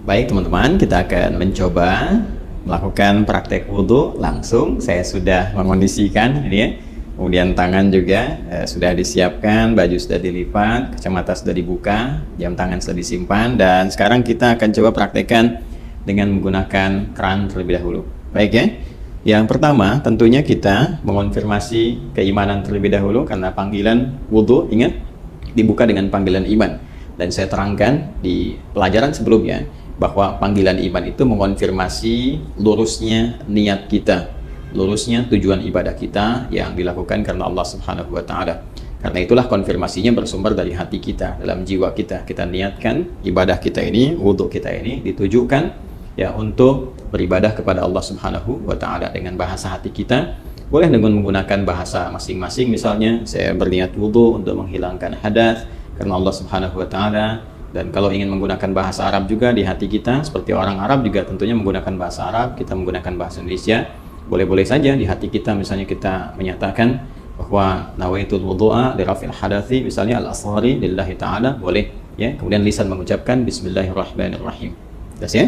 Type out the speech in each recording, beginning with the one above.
Baik teman-teman, kita akan mencoba melakukan praktek wudhu langsung. Saya sudah mengondisikan ini ya. Kemudian tangan juga sudah disiapkan, baju sudah dilipat, kacamata sudah dibuka, jam tangan sudah disimpan. Dan sekarang kita akan coba praktekkan dengan menggunakan keran terlebih dahulu. Baik ya. Yang pertama tentunya kita mengonfirmasi keimanan terlebih dahulu, karena panggilan wudhu ingat dibuka dengan panggilan iman. Dan saya terangkan di pelajaran sebelumnya bahwa panggilan iman itu mengonfirmasi lurusnya niat kita, lurusnya tujuan ibadah kita yang dilakukan karena Allah Subhanahu wa Ta'ala. Karena itulah konfirmasinya bersumber dari hati kita, dalam jiwa kita. Kita niatkan ibadah kita ini, wudhu kita ini ditujukan ya untuk beribadah kepada Allah Subhanahu wa Ta'ala dengan bahasa hati kita. Boleh dengan menggunakan bahasa masing-masing, misalnya saya berniat wudhu untuk menghilangkan hadas karena Allah Subhanahu wa Ta'ala. Dan kalau ingin menggunakan bahasa Arab juga di hati kita, seperti orang Arab juga tentunya menggunakan bahasa Arab, kita menggunakan bahasa Indonesia, boleh-boleh saja di hati kita. Misalnya kita menyatakan bahwa nawaitul wudhu'a li raf'il hadathi, misalnya al-asghari lillahi ta'ala, boleh ya. Kemudian lisan mengucapkan bismillahirrahmanirrahim. Jelas ya?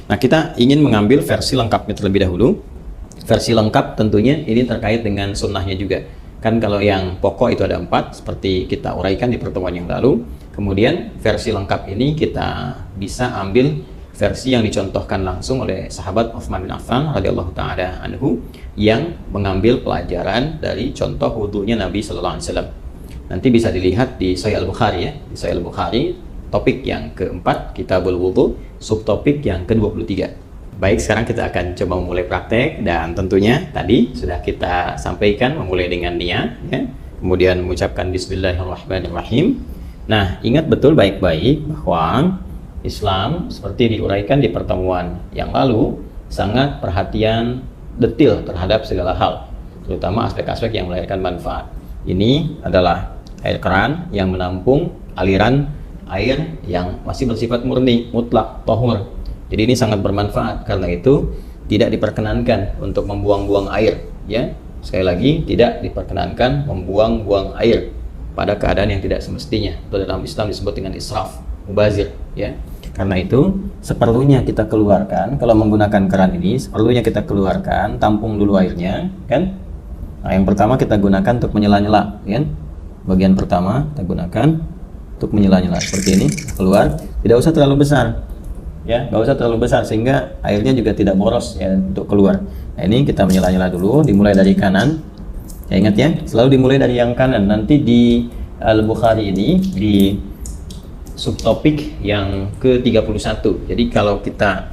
Nah, kita ingin mengambil versi lengkapnya terlebih dahulu. Versi lengkap tentunya ini terkait dengan sunnahnya juga. Kan kalau yang pokok itu ada 4, seperti kita uraikan di pertemuan yang lalu. Kemudian versi lengkap ini kita bisa ambil versi yang dicontohkan langsung oleh sahabat Utsman bin Affan radhiyallahu taala anhu, yang mengambil pelajaran dari contoh wudhunya Nabi sallallahu alaihi wasallam. Nanti bisa dilihat di Sahih Al-Bukhari ya, di Sahih Al-Bukhari topik yang keempat, Kitabul Wudhu, subtopik yang ke-23. Baik, sekarang kita akan coba memulai praktek, dan tentunya tadi sudah kita sampaikan memulai dengan niat ya. Kemudian mengucapkan bismillahirrahmanirrahim. Nah, ingat betul baik-baik bahwa Islam seperti diuraikan di pertemuan yang lalu sangat perhatian detil terhadap segala hal, terutama aspek-aspek yang melahirkan manfaat. Ini adalah air keran yang menampung aliran air yang masih bersifat murni, mutlak, tahur. Jadi ini sangat bermanfaat, karena itu tidak diperkenankan untuk membuang-buang air ya. Sekali lagi, tidak diperkenankan membuang-buang air pada keadaan yang tidak semestinya. Itu dalam Islam disebut dengan israf, mubazir ya. Karena itu seperlunya kita keluarkan, kalau menggunakan keran ini seperlunya kita keluarkan, tampung dulu airnya kan. Nah, yang pertama kita gunakan untuk menyela-nyela ya. Bagian pertama kita gunakan untuk menyela-nyela seperti ini, keluar, tidak usah terlalu besar ya, nggak usah terlalu besar sehingga airnya juga tidak boros ya untuk keluar. Nah, ini kita menyela-nyela dulu, dimulai dari kanan ya, ingat ya, selalu dimulai dari yang kanan. Nanti di Al-Bukhari ini di subtopik yang ke-31. Jadi kalau kita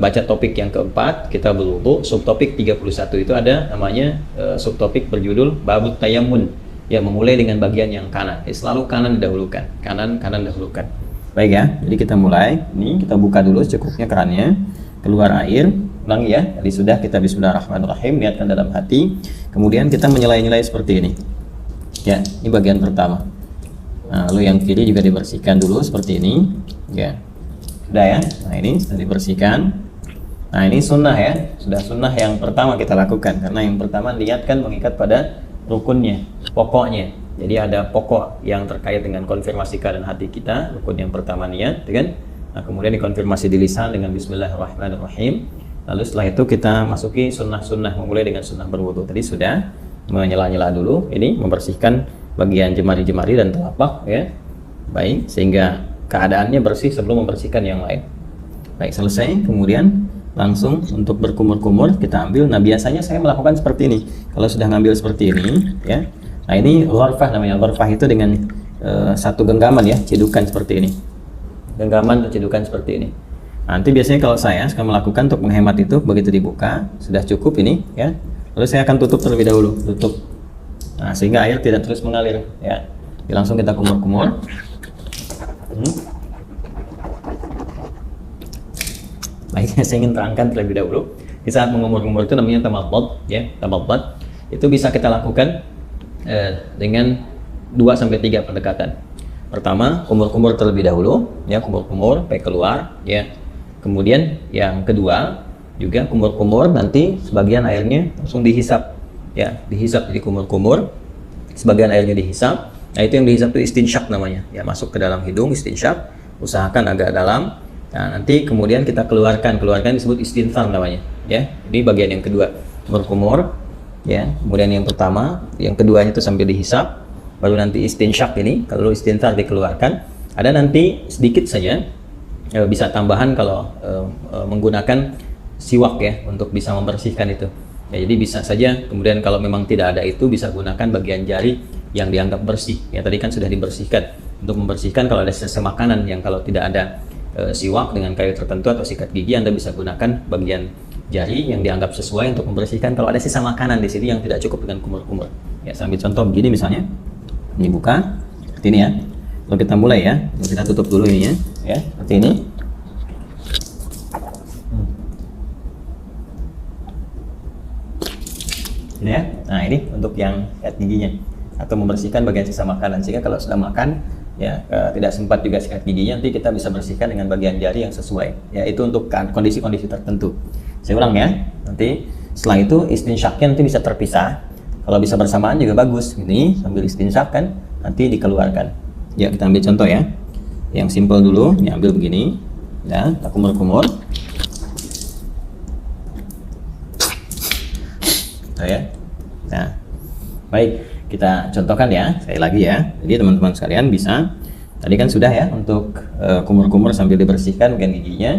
baca topik yang keempat, kita berwudu, subtopik 31 itu ada namanya subtopik berjudul Babut Tayammun ya, memulai dengan bagian yang kanan. Selalu kanan didahulukan, kanan dahulukan. Baik ya, jadi kita mulai. Ini kita buka dulu secukupnya kerannya, keluar air. Ulangi ya, tadi sudah kita bismillahirrahmanirrahim, niatkan dalam hati. Kemudian kita menyelai-nyelai seperti ini ya, ini bagian pertama. Nah, lalu yang kiri juga dibersihkan dulu seperti ini ya, sudah ya. Nah, ini sudah dibersihkan. Nah, ini sunnah ya, sudah sunnah yang pertama kita lakukan, karena yang pertama niatkan mengikat pada rukunnya, pokoknya. Jadi ada pokok yang terkait dengan konfirmasi keadaan hati kita. Rukun yang pertama niat kan. Nah, kemudian dikonfirmasi di lisan dengan bismillahirrahmanirrahim. Lalu setelah itu kita masuki sunnah-sunnah, memulai dengan sunnah berwudu. Tadi sudah menyela-nyela dulu, ini membersihkan bagian jemari-jemari dan telapak ya. Baik, sehingga keadaannya bersih sebelum membersihkan yang lain. Baik, selesai. Kemudian langsung untuk berkumur-kumur kita ambil. Nah, biasanya saya melakukan seperti ini. Kalau sudah ngambil seperti ini ya. Nah, ini ghurfah namanya. Ghurfah itu dengan satu genggaman ya, cedukan seperti ini. Genggaman atau cedukan seperti ini. Nanti biasanya kalau saya suka melakukan untuk menghemat itu, begitu dibuka sudah cukup ini ya. Lalu saya akan tutup terlebih dahulu, tutup. Nah, sehingga air tidak terus mengalir ya. Jadi langsung kita kumur-kumur. Baik, saya ingin terangkan terlebih dahulu. Di saat mengumur-kumur itu namanya tamadmad ya, tamadmad. Itu bisa kita lakukan dengan 2-3 pendekatan. Pertama, kumur-kumur terlebih dahulu ya, kumur-kumur sampai keluar ya. Kemudian yang kedua juga kumur-kumur, nanti sebagian airnya langsung dihisap ya, dihisap. Jadi kumur-kumur, sebagian airnya dihisap. Nah, itu yang dihisap itu istinsyak namanya ya, masuk ke dalam hidung, istinsyak. Usahakan agak dalam. Nah, nanti kemudian kita keluarkan disebut istinthar namanya, ya. Ini bagian yang kedua, kumur-kumur, ya. Kemudian yang pertama, yang keduanya itu sambil dihisap, baru nanti istinsyak ini, kalau istinthar dikeluarkan. Ada nanti sedikit saja, bisa tambahan kalau menggunakan siwak ya, untuk bisa membersihkan itu. Ya, jadi bisa saja, kemudian kalau memang tidak ada itu, bisa gunakan bagian jari yang dianggap bersih. Ya, tadi kan sudah dibersihkan. Untuk membersihkan kalau ada sisa makanan yang kalau tidak ada siwak dengan kayu tertentu atau sikat gigi, Anda bisa gunakan bagian jari yang dianggap sesuai untuk membersihkan kalau ada sisa makanan di sini yang tidak cukup dengan kumur-kumur. Ya, sambil contoh begini misalnya. Ini buka, seperti ini ya. Lalu kita mulai ya. Kita tutup dulu ini ya, seperti ini. Ini ya. Nah, ini untuk yang sikat giginya atau membersihkan bagian sisa makanan, sehingga kalau sudah makan ya tidak sempat juga sikat giginya, nanti kita bisa bersihkan dengan bagian jari yang sesuai. Ya, itu untuk kondisi-kondisi tertentu. Saya ulang ya. Nanti setelah itu istinsyaknya nanti bisa terpisah. Kalau bisa bersamaan juga bagus. Ini sambil istinsyak kan, nanti dikeluarkan. Ya, kita ambil contoh ya. Yang simple dulu, ini ambil begini. Ya, kita kumur-kumur. Ya. Nah, baik. Kita contohkan ya, sekali lagi ya. Jadi teman-teman sekalian bisa, tadi kan sudah ya untuk kumur-kumur sambil dibersihkan bagian giginya.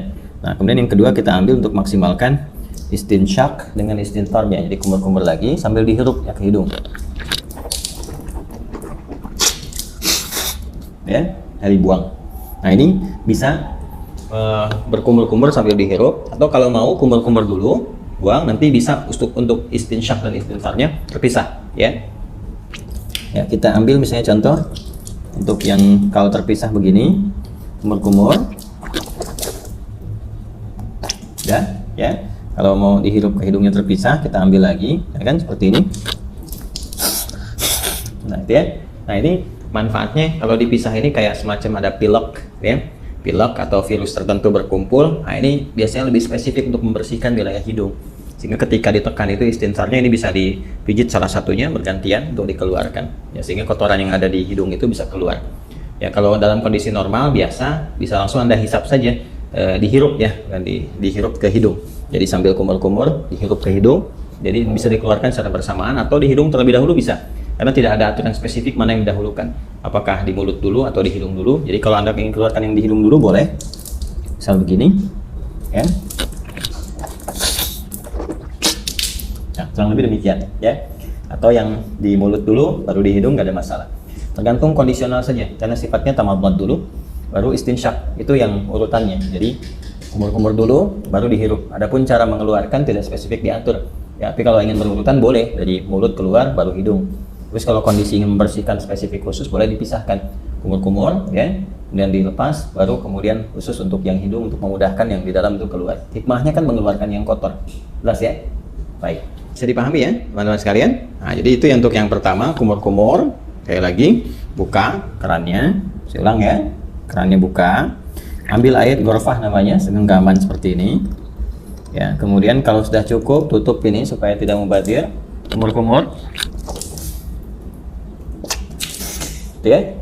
Nah, kemudian yang kedua kita ambil untuk maksimalkan istinsyak dengan istintarnya. Jadi kumur-kumur lagi sambil dihirup ya ke hidung. Ya, dari buang. Nah, ini bisa berkumur-kumur sambil dihirup, atau kalau mau kumur-kumur dulu, buang, nanti bisa untuk istinsyak dan istintarnya terpisah ya. Ya, kita ambil misalnya contoh untuk yang kalau terpisah begini, kumur-kumur. Ya. Kalau mau dihirup ke hidungnya terpisah, kita ambil lagi, ya kan seperti ini. Nah, itu ya. Nah, ini manfaatnya kalau dipisah ini kayak semacam ada pilek ya. Pilek atau virus tertentu berkumpul. Nah, ini biasanya lebih spesifik untuk membersihkan wilayah hidung. Sehingga ketika ditekan itu istinsarnya ini bisa dipijit salah satunya bergantian untuk dikeluarkan. Ya, sehingga kotoran yang ada di hidung itu bisa keluar. Ya, kalau dalam kondisi normal biasa bisa langsung Anda hisap saja, dihirup ya, kan dihirup ke hidung. Jadi sambil kumur-kumur dihirup ke hidung. Jadi bisa dikeluarkan secara bersamaan atau di hidung terlebih dahulu bisa. Karena tidak ada aturan spesifik mana yang didahulukan. Apakah di mulut dulu atau di hidung dulu. Jadi kalau Anda ingin keluarkan yang di hidung dulu boleh. Misal begini. Ya. Nah, kurang lebih demikian ya. Atau yang di mulut dulu baru di hidung, nggak ada masalah. Tergantung kondisional saja, karena sifatnya tamadmad dulu baru istinsyak, itu yang urutannya. Jadi kumur-kumur dulu baru dihirup. Adapun cara mengeluarkan tidak spesifik diatur ya, tapi kalau ingin berurutan boleh dari mulut keluar baru hidung. Terus kalau kondisi ingin membersihkan spesifik khusus boleh dipisahkan, kumur-kumur ya, kemudian dilepas, baru kemudian khusus untuk yang hidung untuk memudahkan yang di dalam itu keluar. Hikmahnya kan mengeluarkan yang kotor. Jelas ya? Baik. Bisa dipahami ya teman-teman sekalian? Nah, jadi itu untuk yang pertama, kumur-kumur. Sekali lagi, buka kerannya. Saya ulang ya, kerannya buka. Ambil air gorfah namanya, segenggaman seperti ini. Ya, kemudian kalau sudah cukup, tutup ini supaya tidak mubazir. Kumur-kumur. Itu ya,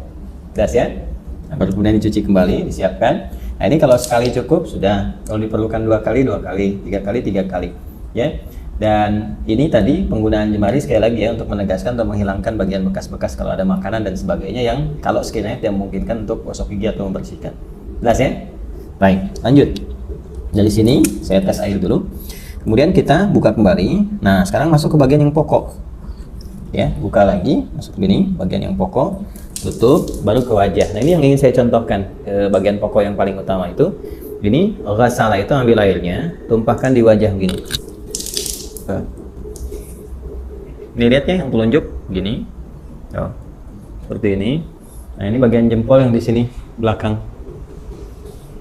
jelas ya. Nah, baru kemudian dicuci kembali, disiapkan. Nah, ini kalau sekali cukup sudah. Kalau diperlukan 2 kali, 2 kali, 3 kali, 3 kali. Ya. Dan ini tadi penggunaan jemari sekali lagi ya untuk menegaskan atau menghilangkan bagian bekas-bekas kalau ada makanan dan sebagainya yang kalau skinhead yang memungkinkan untuk gosok gigi atau membersihkan. Jelas ya? Baik, lanjut. Dari sini saya tes air dulu. Kemudian kita buka kembali. Nah, sekarang masuk ke bagian yang pokok. Ya, buka lagi, masuk begini, bagian yang pokok. Tutup, baru ke wajah. Nah, ini yang ingin saya contohkan. Bagian pokok yang paling utama itu. Ini ghassalah itu ambil airnya, tumpahkan di wajah begini. Ini lihat ya yang telunjuk gini, seperti ini. Nah, ini bagian jempol yang di sini belakang.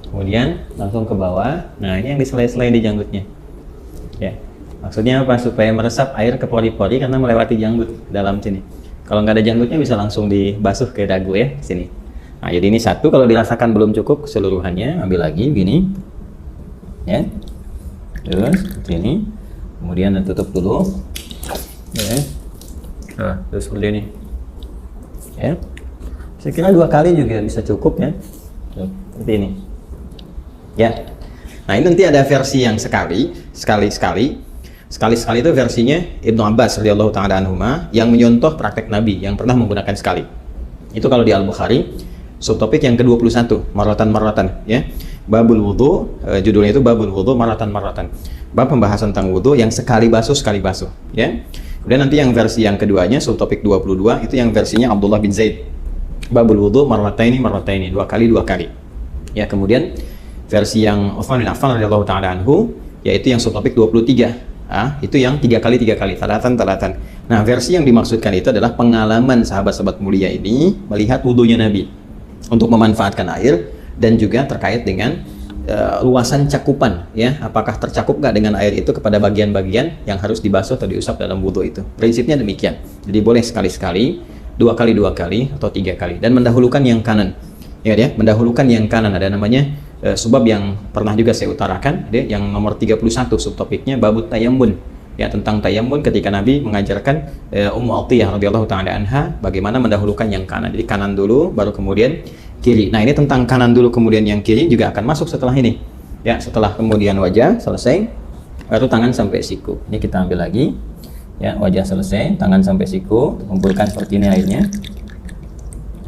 Kemudian langsung ke bawah. Nah, ini yang diselai-selai di janggutnya. Ya, maksudnya apa? Supaya meresap air ke pori-pori karena melewati janggut dalam sini. Kalau nggak ada janggutnya bisa langsung dibasuh ke dagu ya sini. Nah, jadi ini satu. Kalau dirasakan belum cukup keseluruhannya, ambil lagi gini. Ya, terus seperti ini. Kemudian tutup dulu ya. Terus seperti ini ya. Saya kira 2 kali juga bisa cukup ya. Seperti ini Ya. Nah, ini nanti ada versi yang sekali itu versinya Ibnu Abbas radhiyallahu taala anhuma yang menyontoh praktek Nabi yang pernah menggunakan sekali. Itu kalau di Al-Bukhari, subtopik yang ke-21, maratan ya. Babul wudu, judulnya itu Babul wudu maratan. Bab pembahasan tentang wudu yang sekali basuh ya. Kemudian nanti yang versi yang keduanya, subtopik 22, itu yang versinya Abdullah bin Zaid. Babul wudu marrataini, 2 kali. Ya, kemudian versi yang Utsman bin Affan radhiyallahu taala anhu, yaitu yang subtopik 23. Itu yang 3 kali, talatan. Nah, versi yang dimaksudkan itu adalah pengalaman sahabat-sahabat mulia ini melihat wudunya Nabi untuk memanfaatkan air dan juga terkait dengan luasan cakupan, ya, apakah tercakup nggak dengan air itu kepada bagian-bagian yang harus dibasuh atau diusap dalam wudu itu. Prinsipnya demikian. Jadi boleh sekali-sekali, 2 kali atau 3 kali, dan mendahulukan yang kanan. Ya, mendahulukan yang kanan ada namanya sebab yang pernah juga saya utarakan, yang nomor 31 subtopiknya babut tayammun, ya, tentang tayammun ketika Nabi mengajarkan Ummu Atiyah radhiyallahu taala anha bagaimana mendahulukan yang kanan. Jadi kanan dulu baru kemudian kiri. Nah, ini tentang kanan dulu kemudian yang kiri juga akan masuk setelah ini. Ya, setelah kemudian wajah selesai baru tangan sampai siku. Ini kita ambil lagi. Ya, wajah selesai, tangan sampai siku, kumpulkan seperti ini airnya.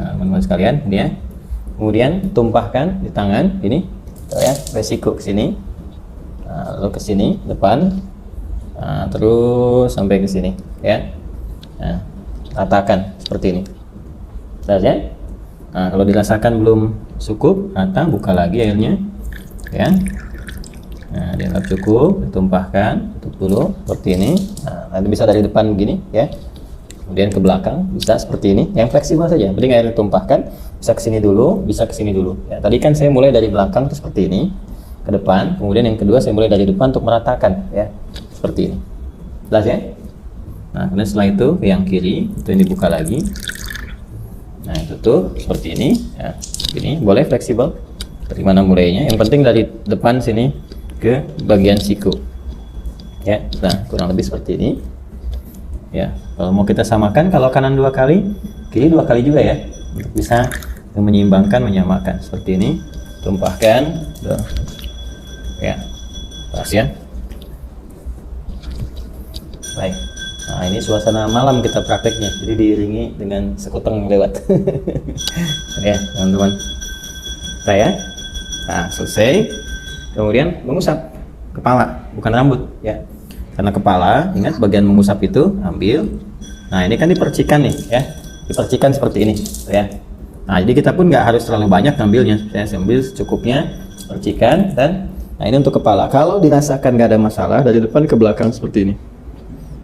Nah, teman-teman sekalian, ini ya. Kemudian tumpahkan di tangan ini, ya, resiko ke sini, lalu ke sini depan, terus sampai ke sini, ya. Nah, ratakan seperti ini. Sudah ya? Nah, kalau dirasakan belum cukup, rata, buka lagi airnya, ya. Nah, dianggap cukup, ditumpahkan, tutup dulu seperti ini. Nah, nanti bisa dari depan begini, ya. Kemudian ke belakang bisa seperti ini, yang fleksibel saja. Penting air ditumpahkan, bisa ke sini dulu, bisa ke sini dulu. Ya, tadi kan saya mulai dari belakang terus seperti ini ke depan, kemudian yang kedua saya mulai dari depan untuk meratakan, ya, seperti ini. Jelas ya? Nah, kemudian setelah itu yang kiri itu yang dibuka lagi. Nah, itu tuh seperti ini, ya. Ini boleh fleksibel. Dari mana mulainya? Yang penting dari depan sini ke bagian siku. Ya, nah kurang lebih seperti ini. Ya, kalau mau kita samakan, kalau kanan 2 kali, kiri 2 kali juga ya, untuk bisa menyeimbangkan, menyamakan seperti ini. Tumpahkan, ya, pas ya. Baik. Nah, ini suasana malam kita prakteknya, jadi diiringi dengan sekuteng lewat. Ya, teman-teman. Saya, nah selesai. Kemudian mengusap kepala, bukan rambut, ya. Karena kepala, ingat bagian mengusap itu ambil. Nah, ini kan dipercikan nih, ya. Dipercikan seperti ini, ya. Nah, jadi kita pun nggak harus terlalu banyak ngambilnya. Saya ambil secukupnya, percikan, dan nah ini untuk kepala. Kalau dirasakan nggak ada masalah, dari depan ke belakang seperti ini.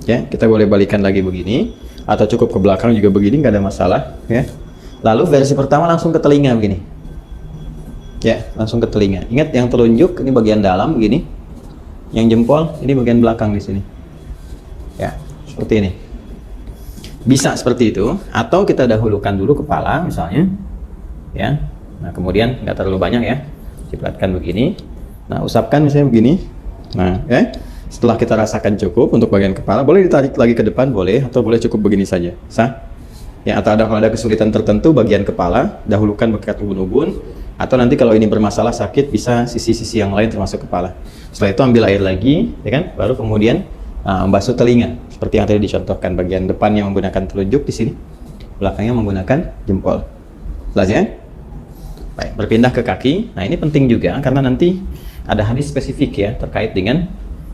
Ya, kita boleh balikan lagi begini, atau cukup ke belakang juga begini, nggak ada masalah, ya. Lalu versi pertama langsung ke telinga begini. Ya, langsung ke telinga. Ingat yang telunjuk ini bagian dalam begini. Yang jempol ini bagian belakang di sini. Ya, seperti ini. Bisa seperti itu, atau kita dahulukan dulu kepala misalnya. Ya. Nah, kemudian nggak terlalu banyak ya. Cipratkan begini. Nah, usapkan misalnya begini. Nah, ya. Setelah kita rasakan cukup untuk bagian kepala, boleh ditarik lagi ke depan, boleh, atau boleh cukup begini saja. Sah? Ya, atau kalau ada kesulitan tertentu bagian kepala, dahulukan berkat ubun-ubun, atau nanti kalau ini bermasalah sakit bisa sisi-sisi yang lain termasuk kepala. Setelah itu ambil air lagi, ya kan? Baru kemudian membasuh telinga seperti yang tadi dicontohkan, bagian depannya menggunakan telunjuk di sini, belakangnya menggunakan jempol. Jelas ya? Baik, berpindah ke kaki. Nah, ini penting juga karena nanti ada hadis spesifik ya terkait dengan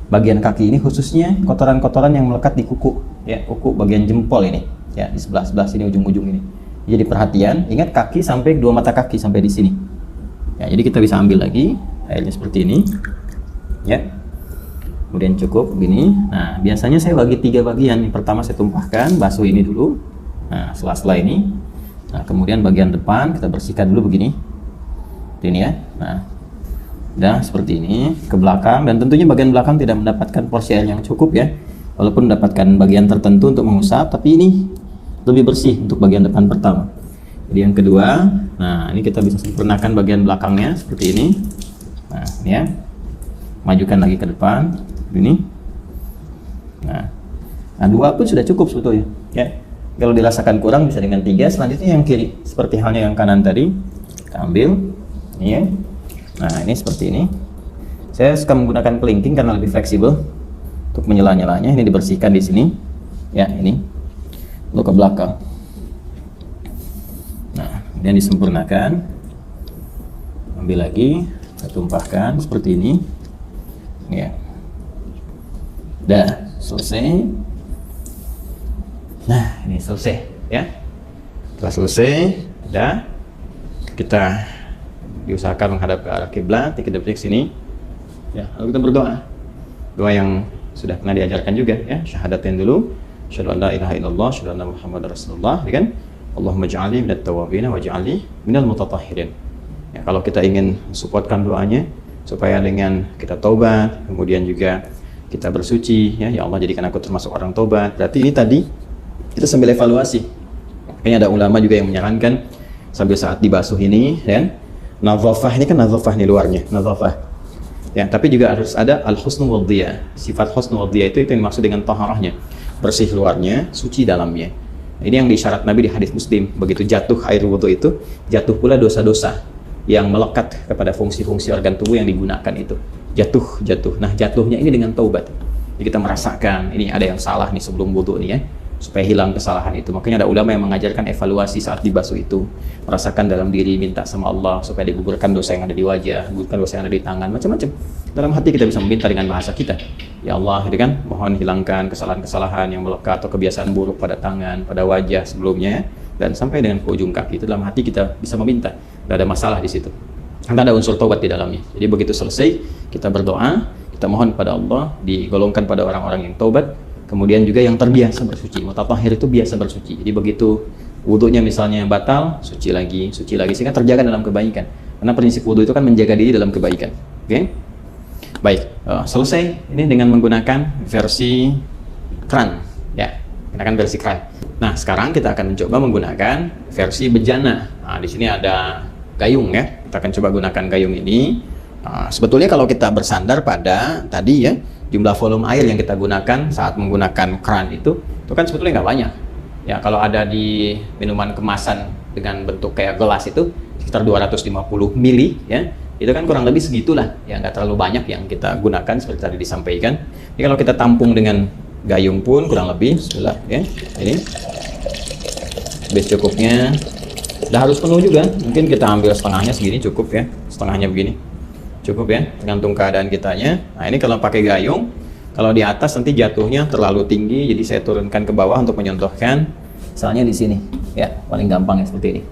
bagian kaki ini, khususnya kotoran-kotoran yang melekat di kuku, ya, kuku bagian jempol ini, ya, di sebelah sini ujung-ujung ini. Jadi perhatian, ingat kaki sampai 2 mata kaki sampai di sini. Ya, jadi kita bisa ambil lagi airnya seperti ini, ya. Kemudian cukup begini. Nah, biasanya saya bagi 3 bagian. Yang pertama saya tumpahkan, basuh ini dulu. Nah, setelah ini, nah kemudian bagian depan kita bersihkan dulu begini. Ini ya. Nah, udah seperti ini ke belakang, dan tentunya bagian belakang tidak mendapatkan porsi air yang cukup ya. Walaupun mendapatkan bagian tertentu untuk mengusap, tapi ini lebih bersih untuk bagian depan pertama. Jadi yang kedua, nah ini kita bisa sempurnakan bagian belakangnya seperti ini. Nah, ini ya. Majukan lagi ke depan, ini. Nah, 2 pun sudah cukup sebetulnya. Ya. Kalau dirasakan kurang bisa dengan 3. Selanjutnya yang kiri, seperti halnya yang kanan tadi. Kita ambil, ini ya. Nah, ini seperti ini. Saya suka menggunakan kelingking karena lebih fleksibel untuk menyela-nyelanya. Ini dibersihkan di sini. Ya, ini. Lalu ke belakang. Nah, kemudian disempurnakan. Ambil lagi, saya tumpahkan seperti ini. Ya. Dah, selesai. Nah, ini selesai, ya. Setelah selesai, dah. Kita diusahakan menghadap ke arah kiblat, 3 detik sini. Ya, lalu kita berdoa. Doa yang sudah pernah diajarkan juga, ya. Syahadatin dulu. Asyhadu an la ilaha illallah, asyhadu anna Muhammadar Rasulullah, ya kan? Allahumma ij'alni minat tawwabin waj'alni minal mutatahhirin. Ya, kalau kita ingin supportkan doanya supaya dengan kita taubat, kemudian juga kita bersuci, ya Allah jadikan aku termasuk orang taubat. Berarti ini tadi kita sambil evaluasi. Makanya ada ulama juga yang menyarankan sambil saat dibasuh ini, ya. Nadhafah ini kan nadhafah nih luarnya, nadhafah. Ya, tapi juga harus ada al-husnu wadhiyah. Sifat husnu wadhiyah itu yang dimaksud dengan taharahnya. Bersih luarnya, suci dalamnya. Ini yang disyarat Nabi di hadis Muslim. Begitu jatuh air wudhu itu, jatuh pula dosa-dosa yang melekat kepada fungsi-fungsi organ tubuh yang digunakan itu. Jatuh. Nah, jatuhnya ini dengan taubat. Jadi kita merasakan ini ada yang salah nih sebelum wudhu nih, ya. Supaya hilang kesalahan itu. Makanya ada ulama yang mengajarkan evaluasi saat dibasuh itu. Merasakan dalam diri, minta sama Allah supaya digugurkan dosa yang ada di wajah, gugurkan dosa yang ada di tangan, macam-macam. Dalam hati kita bisa meminta dengan bahasa kita. Ya Allah, gitu kan, mohon hilangkan kesalahan-kesalahan yang melekat atau kebiasaan buruk pada tangan, pada wajah sebelumnya, dan sampai dengan ke ujung kaki. Itu dalam hati kita bisa meminta. Tidak ada masalah di situ. Karena ada unsur taubat di dalamnya. Jadi begitu selesai, kita berdoa, kita mohon pada Allah, digolongkan pada orang-orang yang taubat. Kemudian juga yang terbiasa bersuci. Mutatahhir itu biasa bersuci. Jadi begitu wudunya misalnya batal, suci lagi, sehingga terjaga dalam kebaikan. Karena prinsip wudu itu kan menjaga diri dalam kebaikan. Oke? Baik, selesai ini dengan menggunakan versi kran, ya. Gunakan versi kran. Nah, sekarang kita akan mencoba menggunakan versi bejana. Nah, di sini ada gayung, ya. Kita akan coba gunakan gayung ini. Sebetulnya kalau kita bersandar pada tadi, ya, jumlah volume air yang kita gunakan saat menggunakan kran itu kan sebetulnya nggak banyak. Ya, kalau ada di minuman kemasan dengan bentuk kayak gelas itu sekitar 250 mili, ya. Itu kan kurang lebih segitulah, ya, nggak terlalu banyak yang kita gunakan seperti tadi disampaikan. Jadi kalau kita tampung dengan gayung pun kurang lebih, ya, ini base cukupnya. Udah harus penuh juga, mungkin kita ambil setengahnya segini cukup, ya, setengahnya begini. Cukup, ya, tergantung keadaan kitanya. Nah, ini kalau pakai gayung, kalau di atas nanti jatuhnya terlalu tinggi, jadi saya turunkan ke bawah untuk menyontohkan. Misalnya di sini, ya, paling gampang ya seperti ini.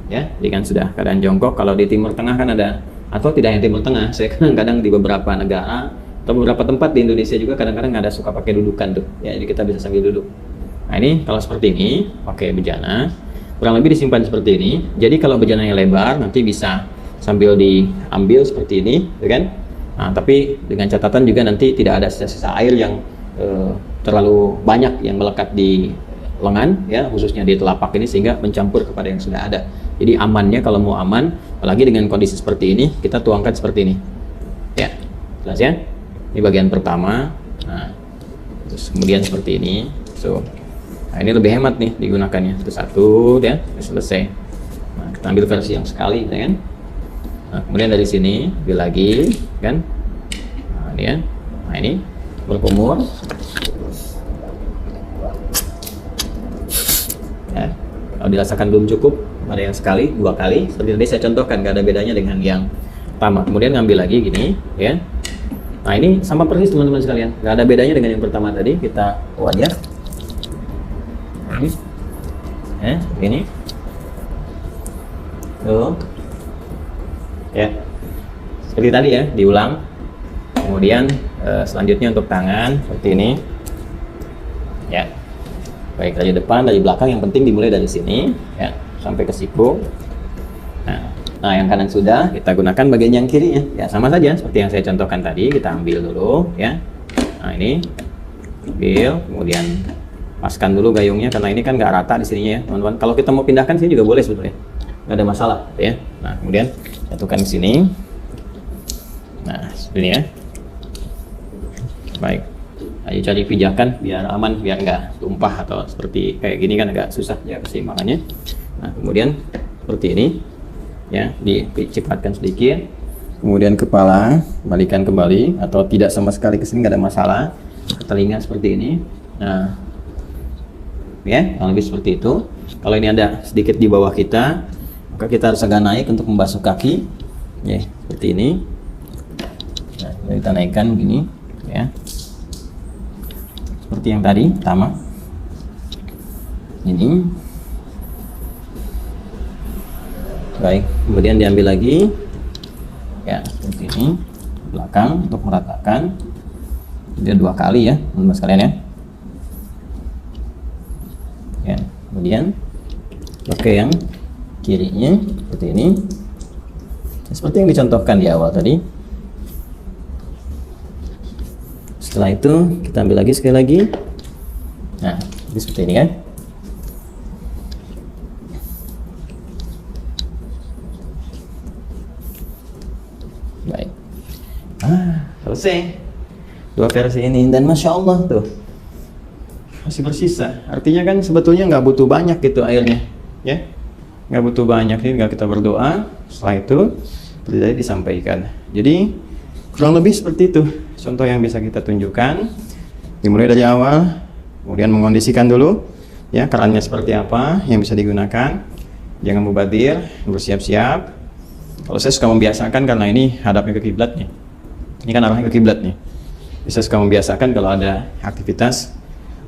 Ya, jadi kan sudah keadaan jongkok. Kalau di Timur Tengah kan ada, atau tidak yang Timur Tengah, saya kadang-kadang di beberapa negara atau beberapa tempat di Indonesia juga kadang-kadang ada suka pakai dudukan tuh. Ya, jadi kita bisa sambil duduk. Nah, ini kalau seperti ini, pakai bejana, kurang lebih disimpan seperti ini. Jadi kalau bejananya lebar, nanti bisa sambil diambil seperti ini, ya kan? Nah, tapi dengan catatan juga nanti tidak ada sisa-sisa air yang terlalu banyak yang melekat di lengan, ya, khususnya di telapak ini, sehingga mencampur kepada yang sudah ada. Jadi amannya kalau mau aman, apalagi dengan kondisi seperti ini, kita tuangkan seperti ini. Ya, jelas ya? Ini bagian pertama. Nah, terus kemudian seperti ini. Nah, ini lebih hemat nih digunakannya. Satu, ya, selesai. Nah, kita ambil versi yang sekali, ya kan? Nah, kemudian dari sini ambil lagi, kan? Nah, ini ya. Nah, ini berkumur. Ya, kalau dirasakan belum cukup, ada yang sekali, 2 kali. Seperti tadi saya contohkan, nggak ada bedanya dengan yang pertama. Kemudian ngambil lagi gini, ya. Nah, ini sama persis teman-teman sekalian, nggak ada bedanya dengan yang pertama tadi. Kita wajar. Ya, ini. Tuh. Ya, seperti tadi ya, diulang. Kemudian selanjutnya untuk tangan seperti ini. Ya, baik dari depan, dari belakang, yang penting dimulai dari sini, ya, sampai ke siku. Nah, yang kanan sudah, kita gunakan bagian yang kirinya. Ya, sama saja seperti yang saya contohkan tadi. Kita ambil dulu, ya. Nah, ini ambil, kemudian paskan dulu gayungnya karena ini kan nggak rata di sininya, ya, teman-teman. Kalau kita mau pindahkan sini juga boleh sebetulnya, nggak ada masalah, ya. Nah, kemudian satukan di sini. Nah, seperti ini ya. Baik. Ayo cari pijakan biar aman, biar nggak tumpah atau seperti kayak gini kan agak susah ya keseimbangannya. Nah, kemudian seperti ini, ya, dicipratkan sedikit. kemudian kepala balikan kembali atau tidak sama sekali ke sini, nggak ada masalah. Telinga seperti ini. Nah, ya, kurang lebih seperti itu. Kalau ini ada sedikit di bawah kita, maka kita harus agak naik untuk membasuh kaki, ya, seperti ini. Nah, kita naikkan begini, ya, seperti yang tadi, pertama. Ini, baik. Kemudian diambil lagi, ya, seperti ini, belakang untuk meratakan. Dia 2 kali ya, teman-teman sekalian ya. Ya, kemudian pakai yang kirinya seperti ini, seperti yang dicontohkan di awal tadi. Setelah itu kita ambil lagi sekali lagi. Nah, ini seperti ini kan. Baik. Selesai 2 versi ini, dan masya Allah tuh masih bersisa. Artinya kan sebetulnya nggak butuh banyak gitu airnya, ya, nggak butuh banyak. Tinggal kita berdoa, setelah itu seperti tadi disampaikan. Jadi kurang lebih seperti itu contoh yang bisa kita tunjukkan. Dimulai dari awal, kemudian mengondisikan dulu, ya, kerannya seperti apa yang bisa digunakan. Jangan mubadir, bersiap-siap. Kalau saya suka membiasakan, karena ini hadapnya ke kiblat nih, ini kan arahnya ke kiblat nih. Bisa suka membiasakan kalau ada aktivitas,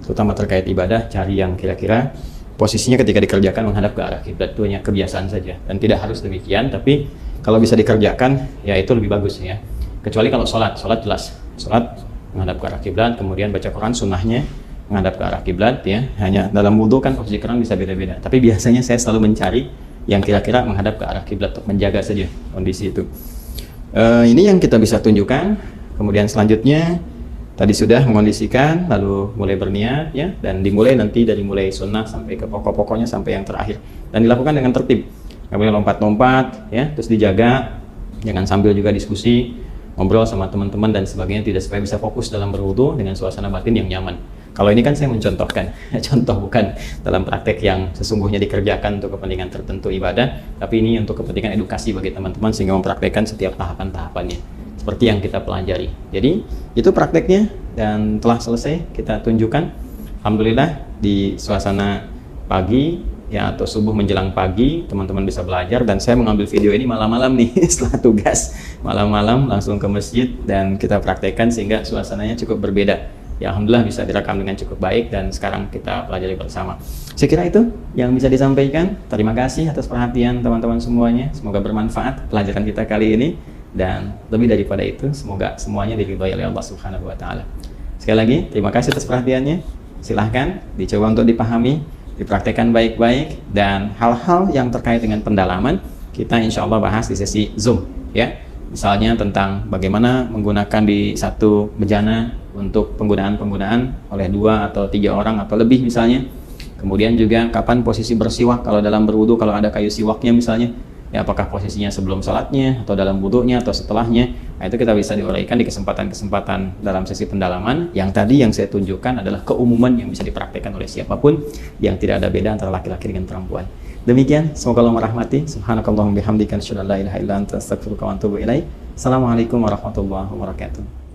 terutama terkait ibadah, cari yang kira-kira posisinya ketika dikerjakan menghadap ke arah kiblat. Itu hanya kebiasaan saja, dan tidak harus demikian. Tapi kalau bisa dikerjakan, ya itu lebih bagus ya. Kecuali kalau sholat jelas, sholat menghadap ke arah kiblat, kemudian baca Quran sunnahnya menghadap ke arah kiblat, ya. Hanya dalam wudhu kan posisi keran bisa beda-beda. Tapi biasanya saya selalu mencari yang kira-kira menghadap ke arah kiblat untuk menjaga saja kondisi itu. Ini yang kita bisa tunjukkan. Kemudian selanjutnya tadi sudah mengondisikan, lalu mulai berniat, ya, dan dimulai nanti dari mulai sunnah sampai ke pokok-pokoknya sampai yang terakhir, dan dilakukan dengan tertib, nggak boleh lompat-lompat, ya, terus dijaga, jangan sambil juga diskusi, ngobrol sama teman-teman dan sebagainya, tidak, supaya bisa fokus dalam berwudu dengan suasana batin yang nyaman. Kalau ini kan saya mencontohkan, contoh bukan dalam praktek yang sesungguhnya dikerjakan untuk kepentingan tertentu ibadah, tapi ini untuk kepentingan edukasi bagi teman-teman sehingga mempraktekkan setiap tahapan-tahapannya seperti yang kita pelajari. Jadi itu prakteknya, dan telah selesai kita tunjukkan. Alhamdulillah di suasana pagi, ya, atau subuh menjelang pagi, teman-teman bisa belajar, dan saya mengambil video ini malam-malam nih setelah tugas, malam-malam langsung ke masjid dan kita praktekkan sehingga suasananya cukup berbeda. Ya, alhamdulillah bisa direkam dengan cukup baik, dan sekarang kita pelajari bersama. Saya kira itu yang bisa disampaikan. Terima kasih atas perhatian teman-teman semuanya. Semoga bermanfaat pelajaran kita kali ini. Dan lebih daripada itu, semoga semuanya diridhoi oleh Allah Subhanahu wa Ta'ala. Sekali lagi, terima kasih atas perhatiannya. Silahkan dicoba untuk dipahami, dipraktekkan baik-baik, dan hal-hal yang terkait dengan pendalaman kita insya Allah bahas di sesi Zoom, ya. Misalnya tentang bagaimana menggunakan di satu bejana untuk penggunaan oleh 2 atau 3 orang atau lebih misalnya. Kemudian juga kapan posisi bersiwak kalau dalam berwudu, kalau ada kayu siwaknya misalnya, ya, apakah posisinya sebelum sholatnya atau dalam wudhunya atau setelahnya. Nah, itu kita bisa diuraikan di kesempatan-kesempatan dalam sesi pendalaman. Yang tadi yang saya tunjukkan adalah keumuman yang bisa dipraktekkan oleh siapapun, yang tidak ada beda antara laki-laki dengan perempuan. Demikian, semoga Allah merahmati. Subhanakallahumma bihamdika asyhadu an la ilaha illa anta astaghfiruka wa atubu ilaik. Assalamualaikum warahmatullahi wabarakatuh.